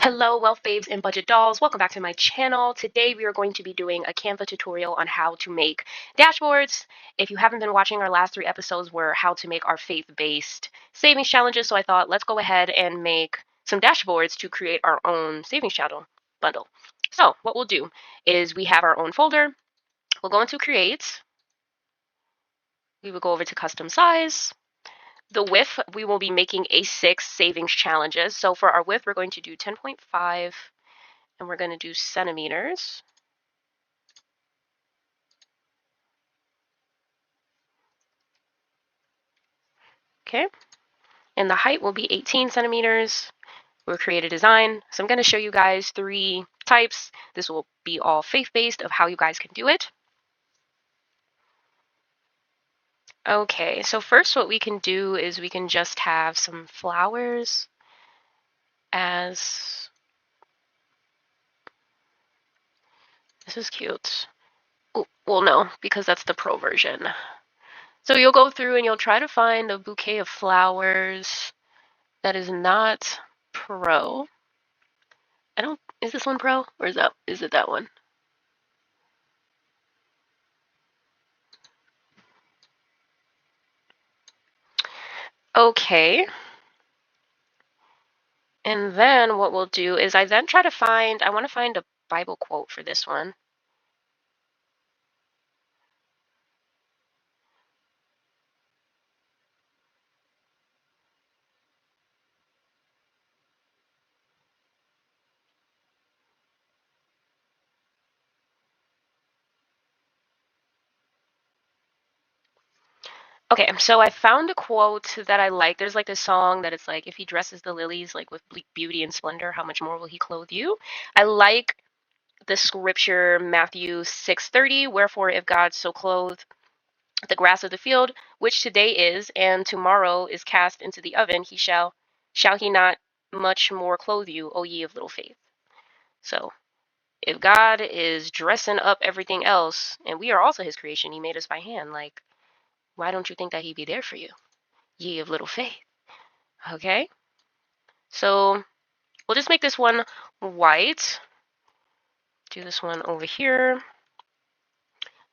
Hello, wealth babes and budget dolls. Welcome back to my channel. Today we are going to be doing a Canva tutorial on how to make dashboards. If you haven't been watching, our last 3 episodes were how to make our faith-based savings challenges. So I thought let's go ahead and make some dashboards to create our own savings channel bundle. So what we'll do is we have our own folder. We'll go into create. We will go over to custom size. The width, we will be making A6 savings challenges. So for our width, we're going to do 10.5. And we're going to do centimeters. Okay. And the height will be 18 centimeters. We'll create a design. So I'm going to show you guys 3 types. This will be all faith-based of how you guys can do it. Okay, so first what we can do is we can just have some flowers as... This is cute. Ooh, well, no, because that's the pro version. So you'll go through and you'll try to find a bouquet of flowers that is not pro. Is this one pro or is it that one? Okay. And then what we'll do is I want to find a Bible quote for this one. Okay, so I found a quote that I like. There's like this song that it's like, if he dresses the lilies like with beauty and splendor, how much more will he clothe you? I like the scripture Matthew 6:30, wherefore if God so clothed the grass of the field, which today is and tomorrow is cast into the oven, shall he not much more clothe you, O ye of little faith? So if God is dressing up everything else, and we are also his creation, he made us by hand, like, why don't you think that he'd be there for you? Ye of little faith. Okay? So we'll just make this one white. Do this one over here.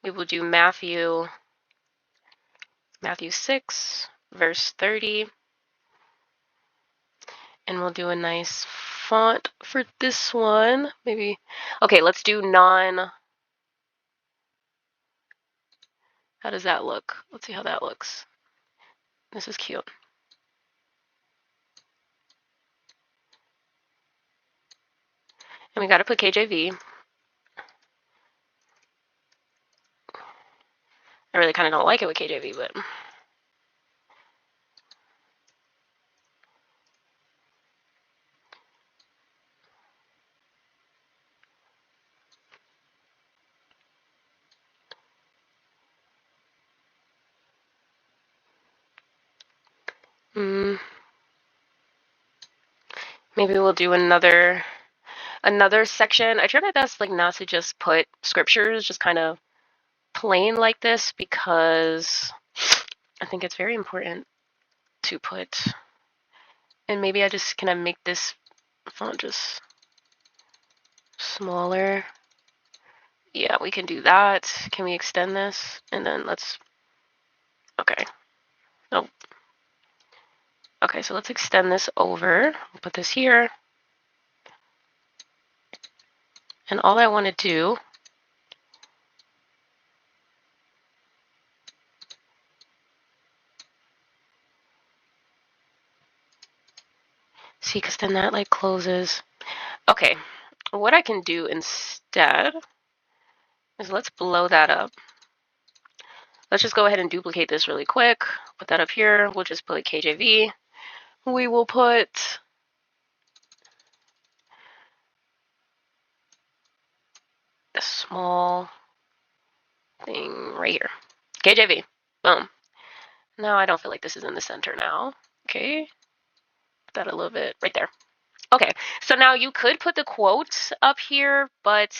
We will do Matthew 6, verse 30. And we'll do a nice font for this one. Maybe, okay, let's do how does that look? Let's see how that looks. This is cute. And we gotta put KJV. I really kind of don't like it with KJV, but... Maybe we'll do another section. I try my best like not to just put scriptures just kind of plain like this, because I think it's very important to put, and maybe I just can I make this font just smaller. Yeah, we can do that. Can we extend this? And then okay. Nope. Okay, so let's extend this over. We'll put this here. And all I want to do see, because then that like closes. Okay, what I can do instead is let's blow that up. Let's just go ahead and duplicate this really quick. Put that up here. We'll just put KJV. We will put a small thing right here. KJV. Boom. Now I don't feel like this is in the center now. Okay. Put that a little bit right there. Okay. So now you could put the quote up here, but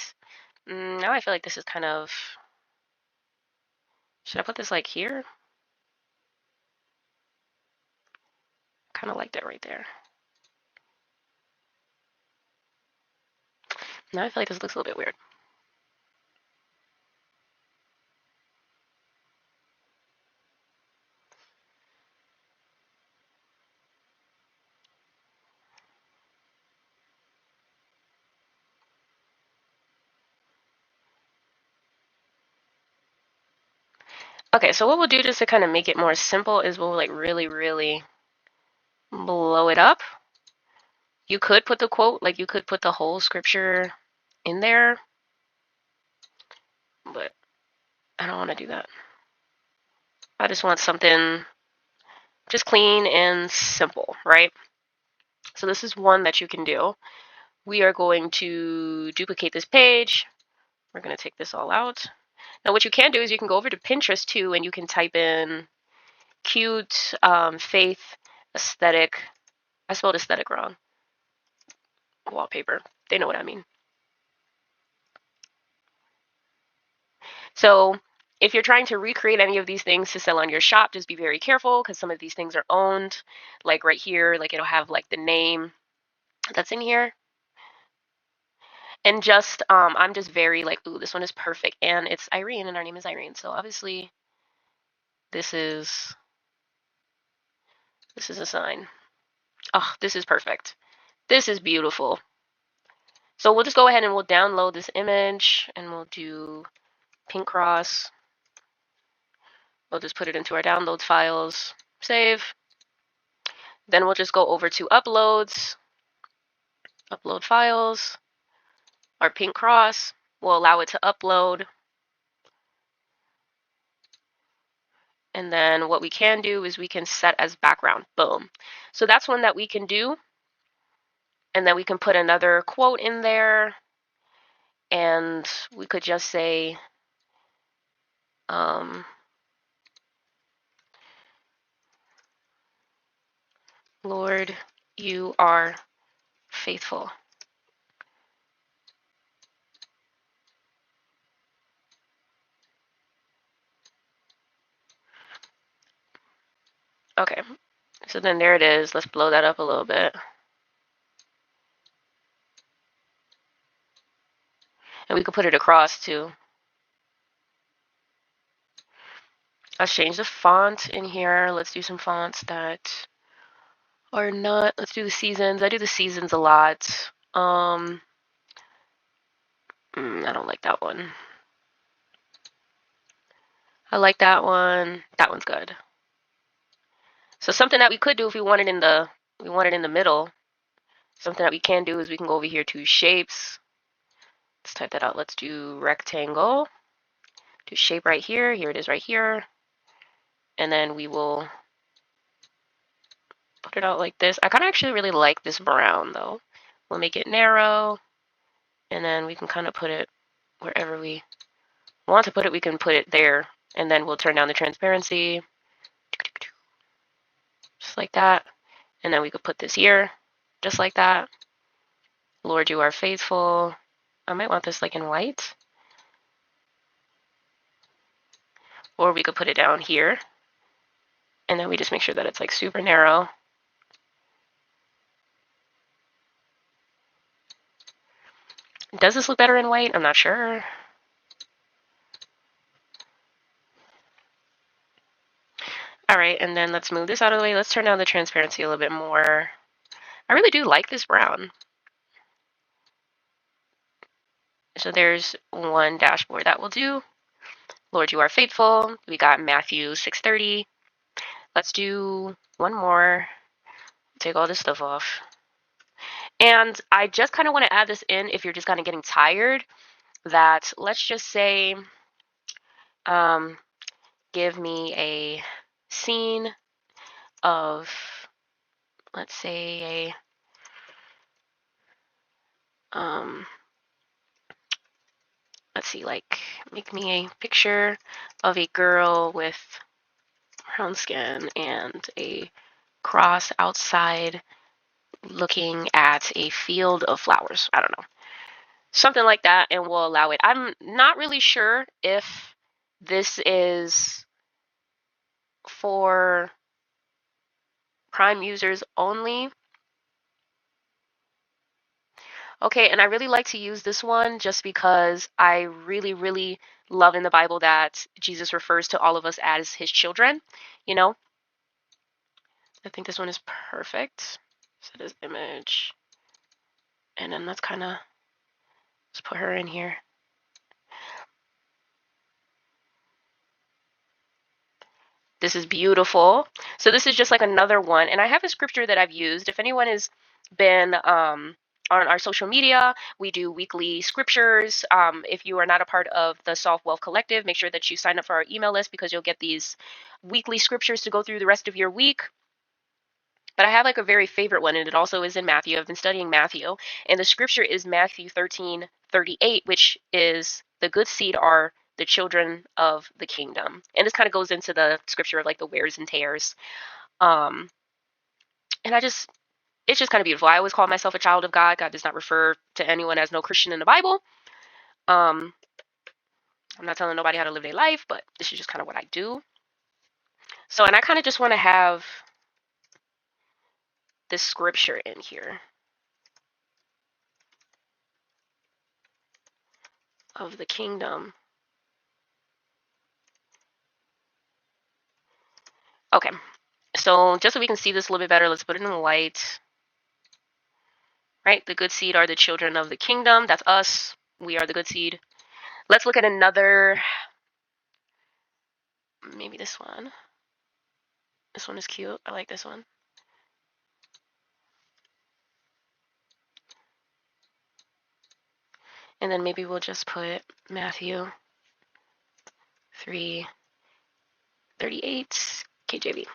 now I feel like this is kind of... Should I put this like here? Kind of like that right there. Now I feel like this looks a little bit weird. Okay, so what we'll do just to kind of make it more simple is we'll like really, really blow it up. You could put the quote, like you could put the whole scripture in there, but I don't want to do that. I just want something just clean and simple, right? So this is one that you can do. We are going to duplicate this page. We're going to take this all out. Now what you can do is you can go over to Pinterest too, and you can type in cute, faith, aesthetic. I spelled aesthetic wrong. Wallpaper. They know what I mean. So if you're trying to recreate any of these things to sell on your shop, just be very careful because some of these things are owned. Like right here, like it'll have like the name that's in here. And just I'm just very like, ooh, this one is perfect. And it's Irene and our name is Irene. So obviously this is a sign. Oh, this is perfect. This is beautiful. So we'll just go ahead and we'll download this image and we'll do pink cross. We'll just put it into our downloads files, save. Then we'll just go over to uploads, upload files. Our pink cross will allow it to upload. And then what we can do is we can set as background. Boom. So that's one that we can do. And then we can put another quote in there. And we could just say, Lord, you are faithful. Okay, so then there it is. Let's blow that up a little bit. And we could put it across too. Let's change the font in here. Let's do some fonts that are not, let's do the seasons. I do the seasons a lot. I don't like that one. I like that one. That one's good. So something that we could do if we want it in the middle, something that we can do is we can go over here to shapes. Let's type that out. Let's do rectangle. Do shape right here. Here it is right here. And then we will put it out like this. I kind of actually really like this brown though. We'll make it narrow. And then we can kind of put it wherever we want to put it. We can put it there. And then we'll turn down the transparency. Just like that. And then we could put this here. Just like that. Lord, you are faithful. I might want this like in white. Or we could put it down here. And then we just make sure that it's like super narrow. Does this look better in white? I'm not sure. All right, and then let's move this out of the way. Let's turn down the transparency a little bit more. I really do like this brown. So there's one dashboard that will do. Lord, you are faithful. We got Matthew 6:30. Let's do one more. Take all this stuff off. And I just kind of want to add this in if you're just kind of getting tired that let's just say give me a scene of, let's say, let's see, like, make me a picture of a girl with brown skin and a cross outside looking at a field of flowers. I don't know. Something like that, and we'll allow it. I'm not really sure if this is for Prime users only. Okay, and I really like to use this one just because I really, really love in the Bible that Jesus refers to all of us as his children. You know, I think this one is perfect. Set as image. And then let's kind of just put her in here. This is beautiful. So this is just like another one. And I have a scripture that I've used. If anyone has been on our social media, we do weekly scriptures. If you are not a part of the Soft Wealth Collective, make sure that you sign up for our email list because you'll get these weekly scriptures to go through the rest of your week. But I have like a very favorite one, and it also is in Matthew. I've been studying Matthew, and the scripture is Matthew 13:38, which is the good seed are the children of the kingdom. And this kind of goes into the scripture of like the wears and tears. Um, and it's just kind of beautiful. I always call myself a child of God. God does not refer to anyone as no Christian in the Bible. I'm not telling nobody how to live their life, but this is just kind of what I do. So, and I kind of just want to have this scripture in here of the kingdom. Okay, so just so we can see this a little bit better, let's put it in the light. Right, the good seed are the children of the kingdom. That's us. We are the good seed. Let's look at another, maybe this one. This one is cute. I like this one. And then maybe we'll just put Matthew 3:38 KJV.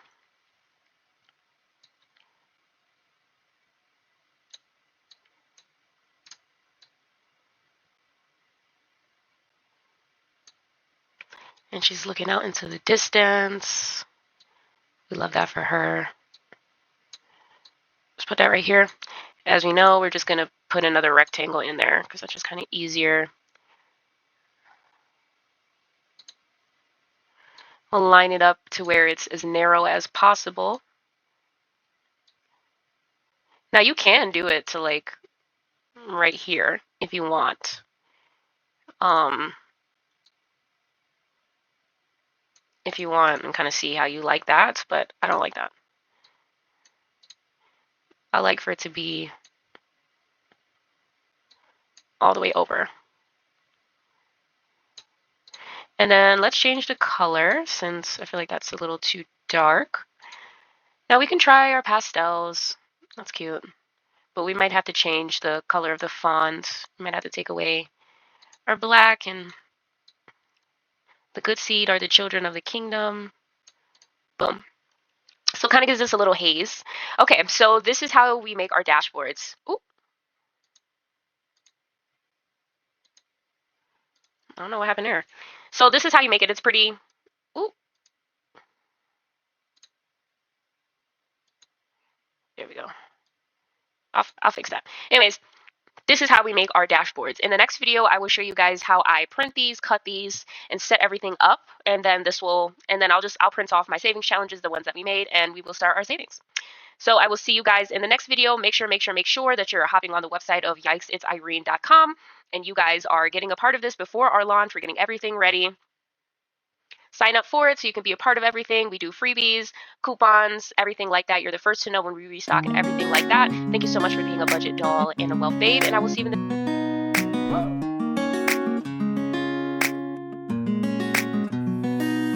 And she's looking out into the distance. We love that for her. Let's put that right here. As we know, we're just going to put another rectangle in there because that's just kind of easier. We'll line it up to where it's as narrow as possible. Now you can do it to like right here if you want. If you want and kind of see how you like that, but I don't like that. I like for it to be all the way over. And then let's change the color since I feel like that's a little too dark. Now we can try our pastels. That's cute. But we might have to change the color of the font. We might have to take away our black, and the good seed are the children of the kingdom. Boom. So it kind of gives us a little haze. Okay, so this is how we make our dashboards. Ooh. I don't know what happened there. So this is how you make it. It's pretty. Ooh. There we go. I'll fix that. Anyways, this is how we make our dashboards. In the next video, I will show you guys how I print these, cut these, and set everything up. And then I'll print off my savings challenges, the ones that we made, and we will start our savings. So I will see you guys in the next video. Make sure that you're hopping on the website of yikesitsirene.com, and you guys are getting a part of this before our launch. We're getting everything ready. Sign up for it so you can be a part of everything. We do freebies, coupons, everything like that. You're the first to know when we restock and everything like that. Thank you so much for being a budget doll and a wealth babe, and I will see you in the